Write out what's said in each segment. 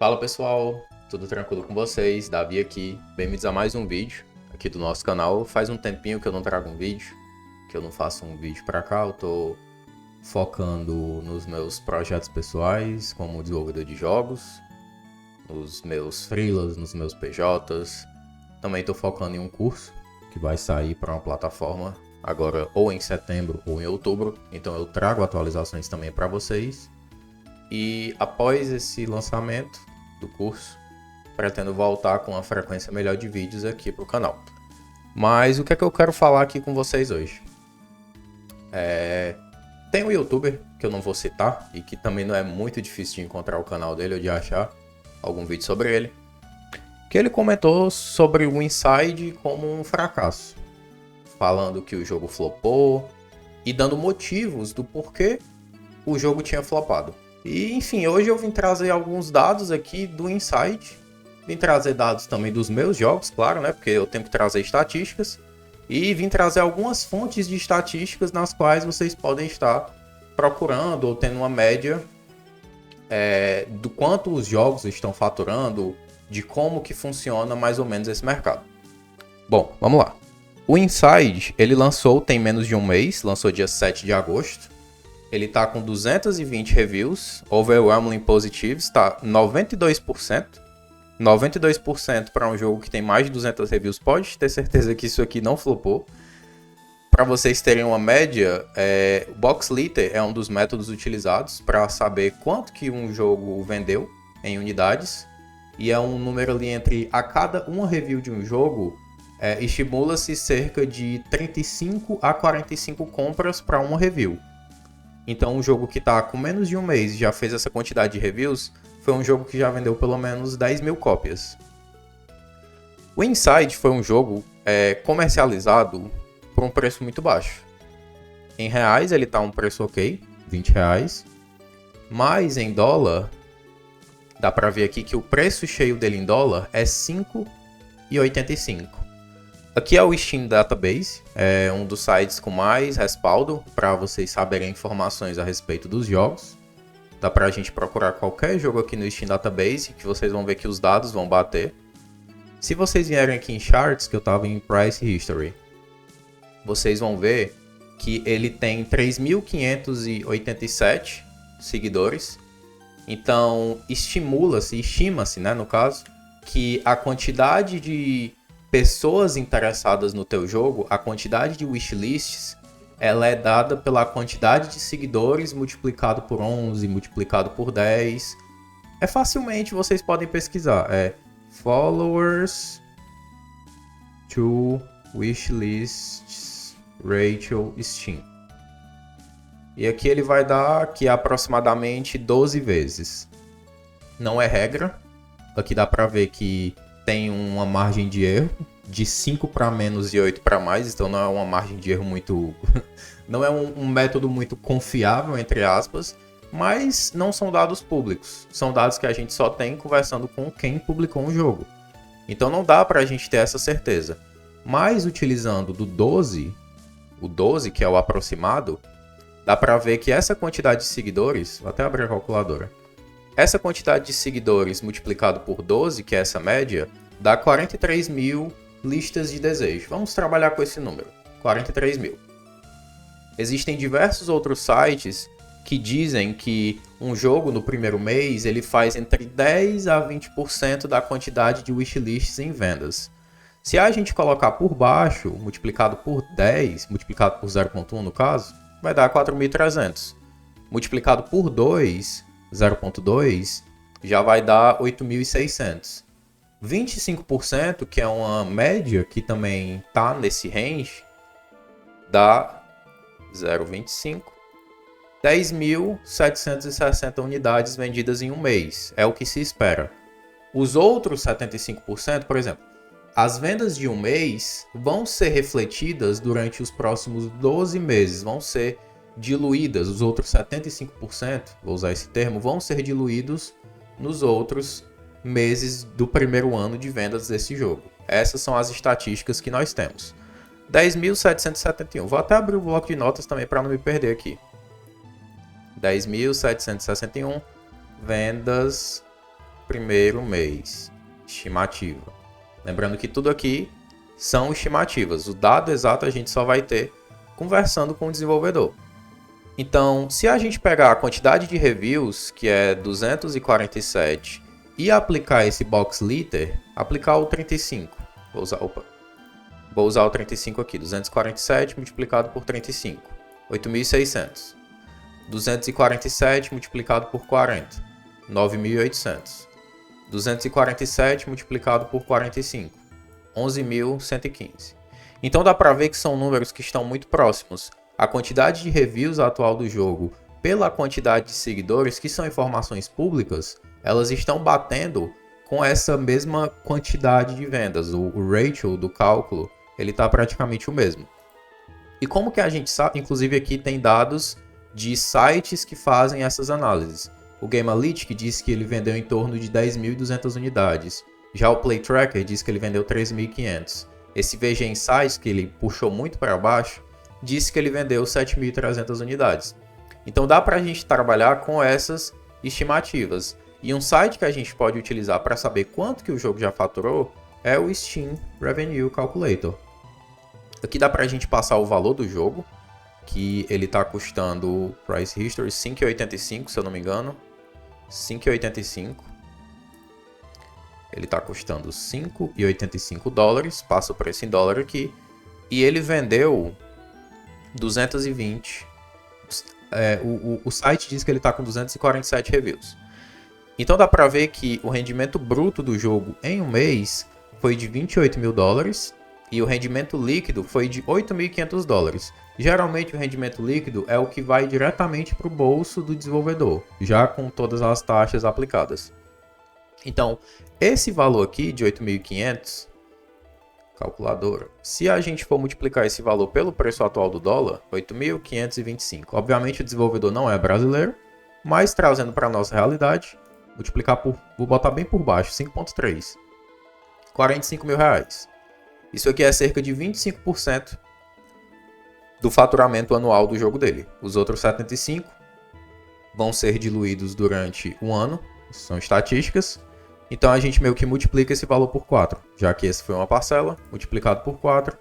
Fala pessoal, tudo tranquilo com vocês? Davi aqui, bem-vindos a mais um vídeo aqui do nosso canal. Faz um tempinho que eu não trago um vídeo, que eu não faço um vídeo pra cá. Eu tô focando nos meus projetos pessoais como desenvolvedor de jogos, nos meus freelas, nos meus PJs. Também tô focando em um curso que vai sair para uma plataforma agora ou em setembro ou em outubro. Então eu trago atualizações também para vocês. E após esse lançamento do curso, pretendo voltar com uma frequência melhor de vídeos aqui para o canal. Mas o que é que eu quero falar aqui com vocês hoje? Tem um youtuber que eu não vou citar e que também não é muito difícil de encontrar o canal dele ou de achar algum vídeo sobre ele, que ele comentou sobre o Inside como um fracasso, falando que o jogo flopou e dando motivos do porquê o jogo tinha flopado. E enfim, hoje eu vim trazer alguns dados aqui do Inside, vim trazer dados também dos meus jogos, claro, né, porque eu tenho que trazer estatísticas, e vim trazer algumas fontes de estatísticas nas quais vocês podem estar procurando ou tendo uma média do quanto os jogos estão faturando, de como que funciona mais ou menos esse mercado. Bom, vamos lá. O Inside, ele lançou tem menos de um mês, lançou dia 7 de agosto. Ele tá com 220 reviews, overwhelmingly positives, tá 92%. 92% para um jogo que tem mais de 200 reviews, pode ter certeza que isso aqui não flopou. Para vocês terem uma média, o Box Liter é um dos métodos utilizados para saber quanto que um jogo vendeu em unidades. E é um número ali entre a cada uma review de um jogo, estimula-se cerca de 35 a 45 compras para uma review. Então, um jogo que está com menos de um mês e já fez essa quantidade de reviews, foi um jogo que já vendeu pelo menos 10 mil cópias. O Inside foi um jogo comercializado por um preço muito baixo. Em reais, ele está um preço ok, 20 reais. Mas em dólar, dá para ver aqui que o preço cheio dele em dólar é 5,85. Aqui é o Steam Database, é um dos sites com mais respaldo para vocês saberem informações a respeito dos jogos. Dá para a gente procurar qualquer jogo aqui no Steam Database, que vocês vão ver que os dados vão bater. Se vocês vierem aqui em Charts, que eu estava em Price History, vocês vão ver que ele tem 3.587 seguidores. Então, estima-se, né, no caso, que a quantidade de pessoas interessadas no teu jogo, a quantidade de wishlists, ela é dada pela quantidade de seguidores multiplicado por 11, multiplicado por 10. Facilmente vocês podem pesquisar. Followers to wishlists ratio Steam. E aqui ele vai dar que aproximadamente 12 vezes. Não é regra. Aqui dá para ver que tem uma margem de erro de 5 para menos e 8 para mais, então não é uma margem de erro muito... não é um método muito confiável, entre aspas, mas não são dados públicos. São dados que a gente só tem conversando com quem publicou um jogo. Então não dá para a gente ter essa certeza. Mas utilizando do 12, o 12 que é o aproximado, dá para ver que essa quantidade de seguidores... Vou até abrir a calculadora. Essa quantidade de seguidores multiplicado por 12, que é essa média, dá 43 mil listas de desejo. Vamos trabalhar com esse número, 43 mil. Existem diversos outros sites que dizem que um jogo no primeiro mês ele faz entre 10 a 20% da quantidade de wishlists em vendas. Se a gente colocar por baixo, multiplicado por 10, multiplicado por 0,1 no caso, vai dar 4.300. Multiplicado por 2... 0,2 já vai dar 8.600. 25%, que é uma média que também está nesse range, dá 0,25. 10.760 unidades vendidas em um mês. É o que se espera. Os outros 75%, por exemplo, as vendas de um mês vão ser refletidas durante os próximos 12 meses. Vão ser diluídas, os outros 75%, vou usar esse termo, vão ser diluídos nos outros meses do primeiro ano de vendas desse jogo. Essas são as estatísticas que nós temos. 10.771. Vou até abrir o bloco de notas também para não me perder aqui. 10.761 vendas primeiro mês. Estimativa. Lembrando que tudo aqui são estimativas. O dado exato a gente só vai ter conversando com o desenvolvedor. Então, se a gente pegar a quantidade de reviews, que é 247, e aplicar esse box liter, aplicar o 35. Vou usar o 35 aqui. 247 multiplicado por 35. 8.600. 247 multiplicado por 40. 9.800. 247 multiplicado por 45. 11.115. Então dá para ver que são números que estão muito próximos. A quantidade de reviews atual do jogo pela quantidade de seguidores, que são informações públicas, elas estão batendo com essa mesma quantidade de vendas. O ratio do cálculo, ele está praticamente o mesmo. E como que a gente sabe? Inclusive aqui tem dados de sites que fazem essas análises. O Gamealytic diz que ele vendeu em torno de 10.200 unidades. Já o PlayTracker diz que ele vendeu 3.500. Esse VG Insights, que ele puxou muito para baixo, disse que ele vendeu 7.300 unidades. Então dá para a gente trabalhar com essas estimativas. E um site que a gente pode utilizar para saber quanto que o jogo já faturou é o Steam Revenue Calculator. Aqui dá para a gente passar o valor do jogo, que ele está custando Price History 5,85, se eu não me engano. 5,85. Ele está custando 5,85 dólares, passa o preço em dólar aqui. E ele vendeu 220. O site diz que ele está com 247 reviews. Então dá para ver que o rendimento bruto do jogo em um mês foi de 28 mil dólares e o rendimento líquido foi de 8.500 dólares. Geralmente o rendimento líquido é o que vai diretamente para o bolso do desenvolvedor, já com todas as taxas aplicadas. Então, esse valor aqui de 8.500, calculadora, se a gente for multiplicar esse valor pelo preço atual do dólar, 8.525. Obviamente o desenvolvedor não é brasileiro, mas trazendo para a nossa realidade, multiplicar por, vou botar bem por baixo, 5,3. 45 mil reais. Isso aqui é cerca de 25% do faturamento anual do jogo dele. Os outros 75 vão ser diluídos durante um ano, são estatísticas. Então a gente meio que multiplica esse valor por 4, já que esse foi uma parcela, multiplicado por 4.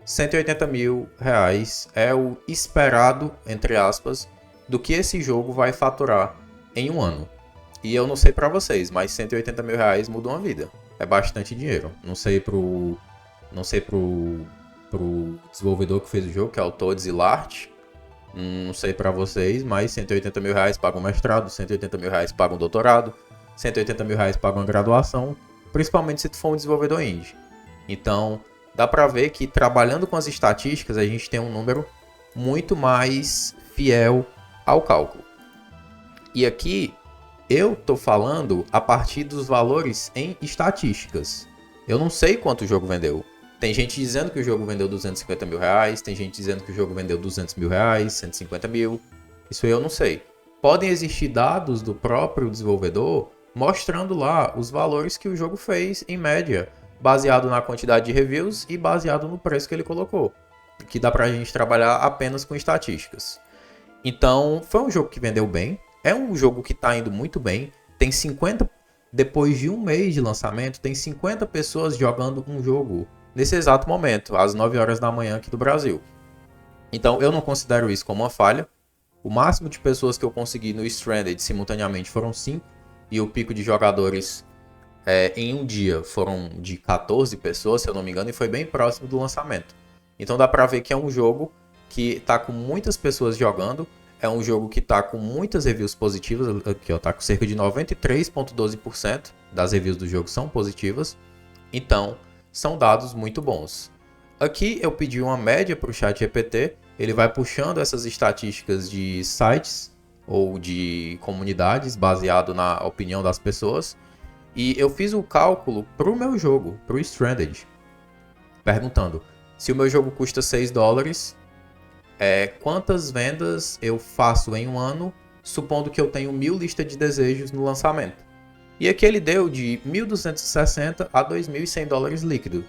180 mil reais é o esperado, entre aspas, do que esse jogo vai faturar em um ano. E eu não sei pra vocês, mas 180 mil reais muda uma vida. É bastante dinheiro. Não sei pro desenvolvedor que fez o jogo, que é o Toads e Lart. Não sei pra vocês, mas 180 mil reais paga um mestrado, 180 mil reais paga um doutorado, 180 mil reais paga uma graduação, principalmente se tu for um desenvolvedor indie. Então, dá pra ver que trabalhando com as estatísticas, a gente tem um número muito mais fiel ao cálculo. E aqui, eu tô falando a partir dos valores em estatísticas. Eu não sei quanto o jogo vendeu. Tem gente dizendo que o jogo vendeu 250 mil reais, tem gente dizendo que o jogo vendeu 200 mil reais, 150 mil. Isso eu não sei. Podem existir dados do próprio desenvolvedor mostrando lá os valores que o jogo fez em média, baseado na quantidade de reviews e baseado no preço que ele colocou. Que dá pra gente trabalhar apenas com estatísticas. Então, foi um jogo que vendeu bem. É um jogo que tá indo muito bem. Tem 50... Depois de um mês de lançamento, tem 50 pessoas jogando um jogo nesse exato momento, às 9 horas da manhã aqui do Brasil. Então, eu não considero isso como uma falha. O máximo de pessoas que eu consegui no Stranded simultaneamente foram 5. E o pico de jogadores em um dia foram de 14 pessoas, se eu não me engano, e foi bem próximo do lançamento. Então dá pra ver que é um jogo que tá com muitas pessoas jogando, é um jogo que tá com muitas reviews positivas, aqui ó, tá com cerca de 93,12% das reviews do jogo são positivas, então são dados muito bons. Aqui eu pedi uma média para o ChatGPT, ele vai puxando essas estatísticas de sites ou de comunidades baseado na opinião das pessoas. E eu fiz o cálculo para o meu jogo, para o Stranded, perguntando se o meu jogo custa 6 dólares, quantas vendas eu faço em um ano, supondo que eu tenho 1.000 listas de desejos no lançamento. E aqui ele deu de 1.260 a 2.100 dólares líquido,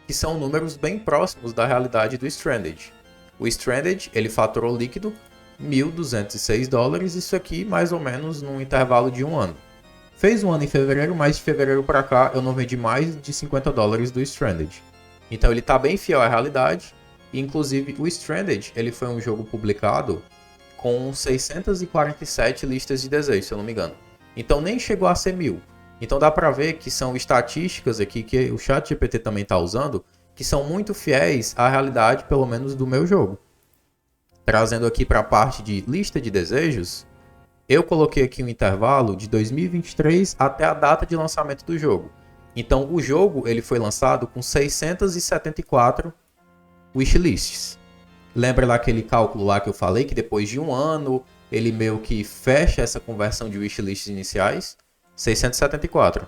que são números bem próximos da realidade do Stranded. O Stranded, ele faturou líquido 1.206 dólares, isso aqui mais ou menos num intervalo de um ano. Fez um ano em fevereiro, mas de fevereiro pra cá eu não vendi mais de $50 do Stranded. Então ele tá bem fiel à realidade. E, inclusive o Stranded, ele foi um jogo publicado com 647 listas de desejos, se eu não me engano. Então nem chegou a ser 1000. Então dá pra ver que são estatísticas aqui que o ChatGPT também tá usando, que são muito fiéis à realidade, pelo menos do meu jogo. Trazendo aqui para a parte de lista de desejos, eu coloquei aqui um intervalo de 2023 até a data de lançamento do jogo. Então o jogo ele foi lançado com 674 wishlists. Lembra lá aquele cálculo lá que eu falei que depois de um ano ele meio que fecha essa conversão de wishlists iniciais? 674.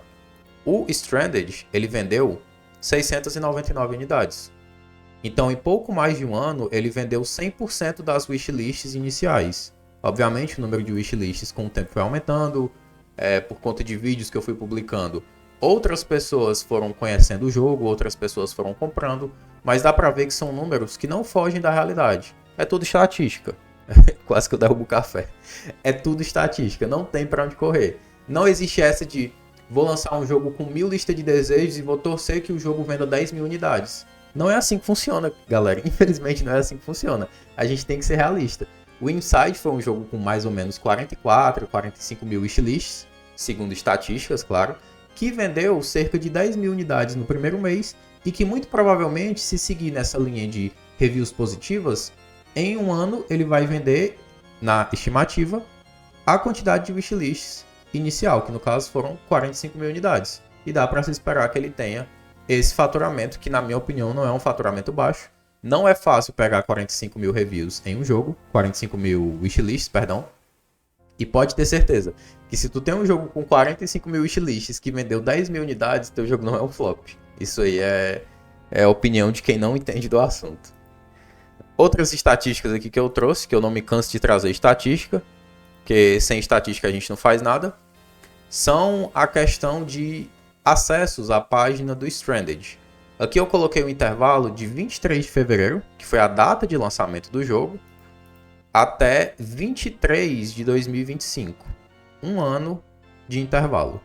O Stranded ele vendeu 699 unidades. Então, em pouco mais de um ano, ele vendeu 100% das wishlists iniciais. Obviamente, o número de wishlists com o tempo foi aumentando, por conta de vídeos que eu fui publicando. Outras pessoas foram conhecendo o jogo, outras pessoas foram comprando, mas dá pra ver que são números que não fogem da realidade. É tudo estatística. Quase que eu derrubo o café. É tudo estatística, não tem pra onde correr. Não existe essa de vou lançar um jogo com 1000 listas de desejos e vou torcer que o jogo venda 10.000 unidades. Não é assim que funciona, galera. Infelizmente não é assim que funciona. A gente tem que ser realista. O Inside foi um jogo com mais ou menos 44, 45 mil wishlists, segundo estatísticas, claro, que vendeu cerca de 10.000 unidades no primeiro mês e que muito provavelmente, se seguir nessa linha de reviews positivas, em um ano ele vai vender, na estimativa, a quantidade de wishlists inicial, que no caso foram 45 mil unidades. E dá para se esperar que ele tenha esse faturamento, que na minha opinião não é um faturamento baixo. Não é fácil pegar 45 mil reviews em um jogo, 45 mil wishlists, perdão. E pode ter certeza que se tu tem um jogo com 45 mil wishlists que vendeu 10 mil unidades, teu jogo não é um flop. Isso aí é a opinião de quem não entende do assunto. Outras estatísticas aqui que eu trouxe, que eu não me canso de trazer estatística, porque sem estatística a gente não faz nada, são a questão de acessos à página do Stranded. Aqui eu coloquei um intervalo de 23 de fevereiro, que foi a data de lançamento do jogo, até 23 de 2025. Um ano de intervalo.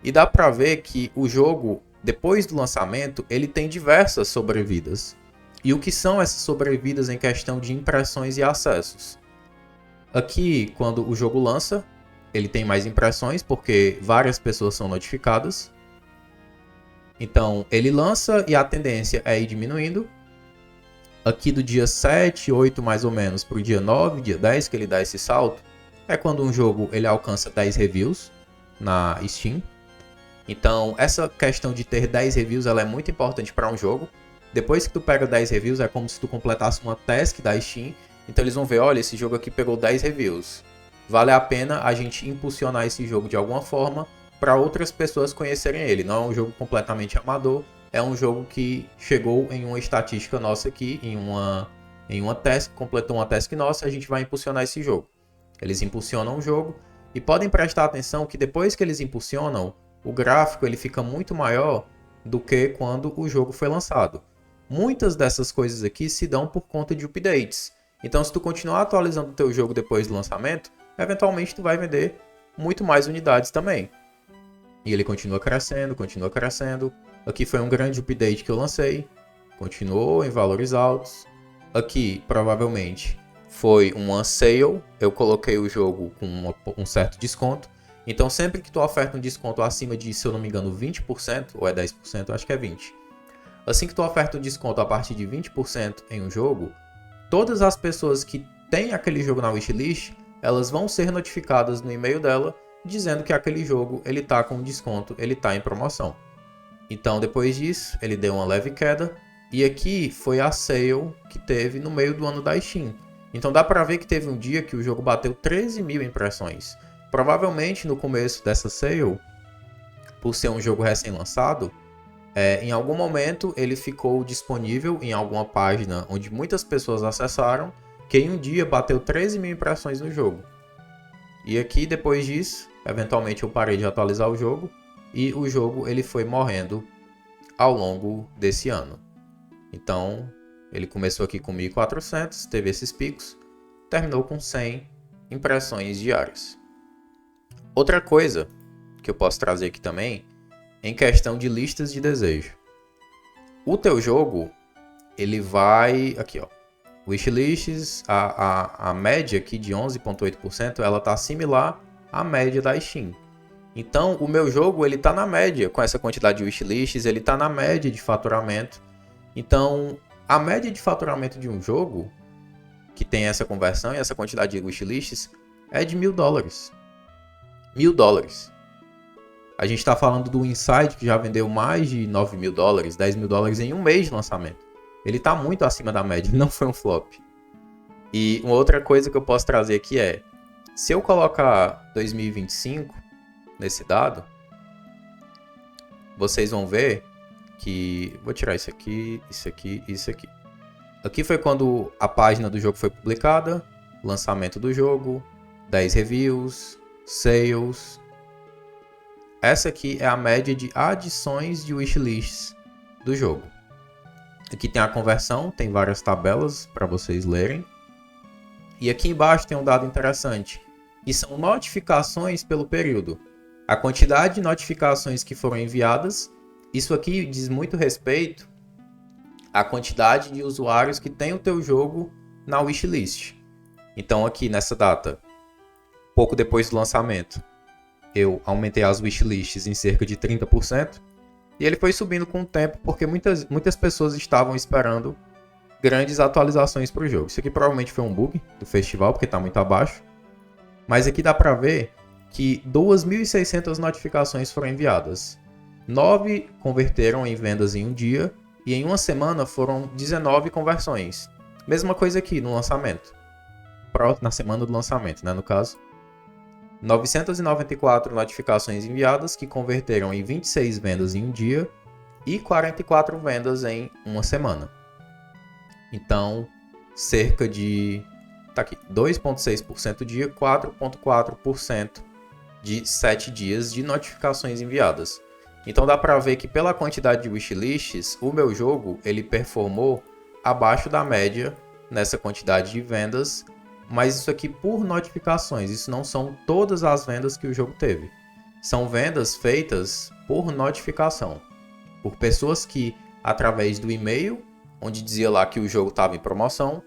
E dá pra ver que o jogo, depois do lançamento, ele tem diversas sobrevidas. E o que são essas sobrevidas em questão de impressões e acessos? Aqui, quando o jogo lança, ele tem mais impressões, porque várias pessoas são notificadas. Então, ele lança e a tendência é ir diminuindo. Aqui do dia 7, 8 mais ou menos, para o dia 9, dia 10, que ele dá esse salto, é quando um jogo ele alcança 10 reviews na Steam. Então, essa questão de ter 10 reviews ela é muito importante para um jogo. Depois que tu pega 10 reviews, é como se tu completasse uma task da Steam. Então eles vão ver, olha, esse jogo aqui pegou 10 reviews. Vale a pena a gente impulsionar esse jogo de alguma forma para outras pessoas conhecerem ele. Não é um jogo completamente amador, é um jogo que chegou em uma estatística nossa aqui, em uma task, completou uma task nossa, a gente vai impulsionar esse jogo. Eles impulsionam o jogo e podem prestar atenção que depois que eles impulsionam, o gráfico ele fica muito maior do que quando o jogo foi lançado. Muitas dessas coisas aqui se dão por conta de updates. Então, se tu continuar atualizando o teu jogo depois do lançamento, eventualmente tu vai vender muito mais unidades também. E ele continua crescendo, continua crescendo. Aqui foi um grande update que eu lancei. Continuou em valores altos. Aqui, provavelmente, foi uma sale. Eu coloquei o jogo com um certo desconto. Então, sempre que tu oferta um desconto acima de, se eu não me engano, 20%, ou é 10%, acho que é 20%. Assim que tu oferta um desconto a partir de 20% em um jogo, todas as pessoas que têm aquele jogo na wishlist, elas vão ser notificadas no e-mail dela, dizendo que aquele jogo ele tá com desconto, ele tá em promoção. Então, depois disso, ele deu uma leve queda. E aqui foi a sale que teve no meio do ano da Steam. Então dá pra ver que teve um dia que o jogo bateu 13 mil impressões. Provavelmente no começo dessa sale, por ser um jogo recém-lançado, em algum momento ele ficou disponível em alguma página onde muitas pessoas acessaram, que em um dia bateu 13 mil impressões no jogo. E aqui, depois disso, eventualmente eu parei de atualizar o jogo, e o jogo ele foi morrendo ao longo desse ano. Então, ele começou aqui com 1.400, teve esses picos, terminou com 100 impressões diárias. Outra coisa que eu posso trazer aqui também, em questão de listas de desejo. O teu jogo, ele vai... Aqui, ó. Wishlists, a média aqui de 11,8%, ela tá similar à média da Steam. Então, o meu jogo, ele tá na média, com essa quantidade de wishlists, ele tá na média de faturamento. Então, a média de faturamento de um jogo, que tem essa conversão e essa quantidade de wishlists, é de $1.000. $1.000. A gente está falando do Inside, que já vendeu mais de $9.000, $10.000 em um mês de lançamento. Ele está muito acima da média, não foi um flop. E uma outra coisa que eu posso trazer aqui é, se eu colocar 2025 nesse dado, vocês vão ver que... Vou tirar isso aqui, isso aqui, isso aqui. Aqui foi quando a página do jogo foi publicada, lançamento do jogo, 10 reviews, sales. Essa aqui é a média de adições de wishlists do jogo. Aqui tem a conversão, tem várias tabelas para vocês lerem. E aqui embaixo tem um dado interessante, que são notificações pelo período. A quantidade de notificações que foram enviadas, isso aqui diz muito respeito à quantidade de usuários que tem o teu jogo na wishlist. Então aqui nessa data, pouco depois do lançamento, eu aumentei as wishlists em cerca de 30%. E ele foi subindo com o tempo porque muitas pessoas estavam esperando grandes atualizações para o jogo. Isso aqui provavelmente foi um bug do festival, porque está muito abaixo. Mas aqui dá para ver que 2.600 notificações foram enviadas. 9 converteram em vendas em um dia e em uma semana foram 19 conversões. Mesma coisa aqui no lançamento. Na semana do lançamento, né, no caso. 994 notificações enviadas que converteram em 26 vendas em um dia e 44 vendas em uma semana. Então, cerca de 2,6% dia, 4,4% de 7 dias de notificações enviadas. Então dá para ver que pela quantidade de wishlists, o meu jogo ele performou abaixo da média nessa quantidade de vendas. Mas isso aqui por notificações, isso não são todas as vendas que o jogo teve. São vendas feitas por notificação. Por pessoas que, através do e-mail, onde dizia lá que o jogo estava em promoção,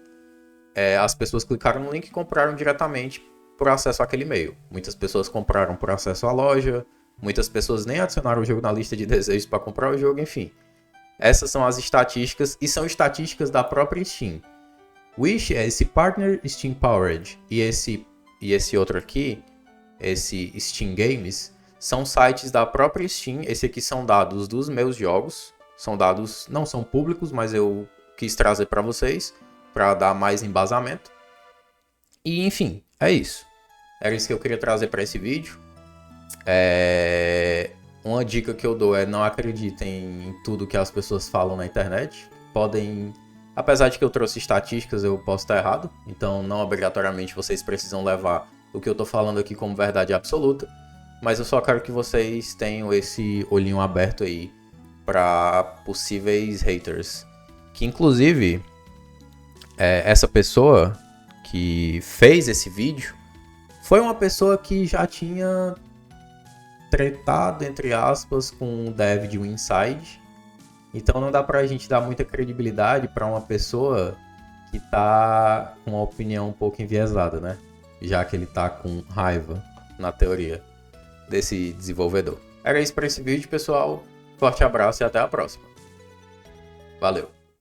as pessoas clicaram no link e compraram diretamente por acesso àquele e-mail. Muitas pessoas compraram por acesso à loja, muitas pessoas nem adicionaram o jogo na lista de desejos para comprar o jogo, enfim. Essas são as estatísticas, e são estatísticas da própria Steam. Wish é esse Partner Steam Powered e esse outro aqui, esse Steam Games, são sites da própria Steam. Esse aqui são dados dos meus jogos, são dados, não são públicos, mas eu quis trazer para vocês, para dar mais embasamento. E enfim, é isso. Era isso que eu queria trazer para esse vídeo. Uma dica que eu dou é não acreditem em tudo que as pessoas falam na internet. Apesar de que eu trouxe estatísticas, eu posso estar errado. Então, não obrigatoriamente vocês precisam levar o que eu estou falando aqui como verdade absoluta. Mas eu só quero que vocês tenham esse olhinho aberto aí para possíveis haters. Que, inclusive, essa pessoa que fez esse vídeo foi uma pessoa que já tinha tretado, entre aspas, com o dev de Inside. Então não dá pra gente dar muita credibilidade pra uma pessoa que tá com uma opinião um pouco enviesada, né? Já que ele tá com raiva, na teoria, desse desenvolvedor. Era isso pra esse vídeo, pessoal. Forte abraço e até a próxima. Valeu!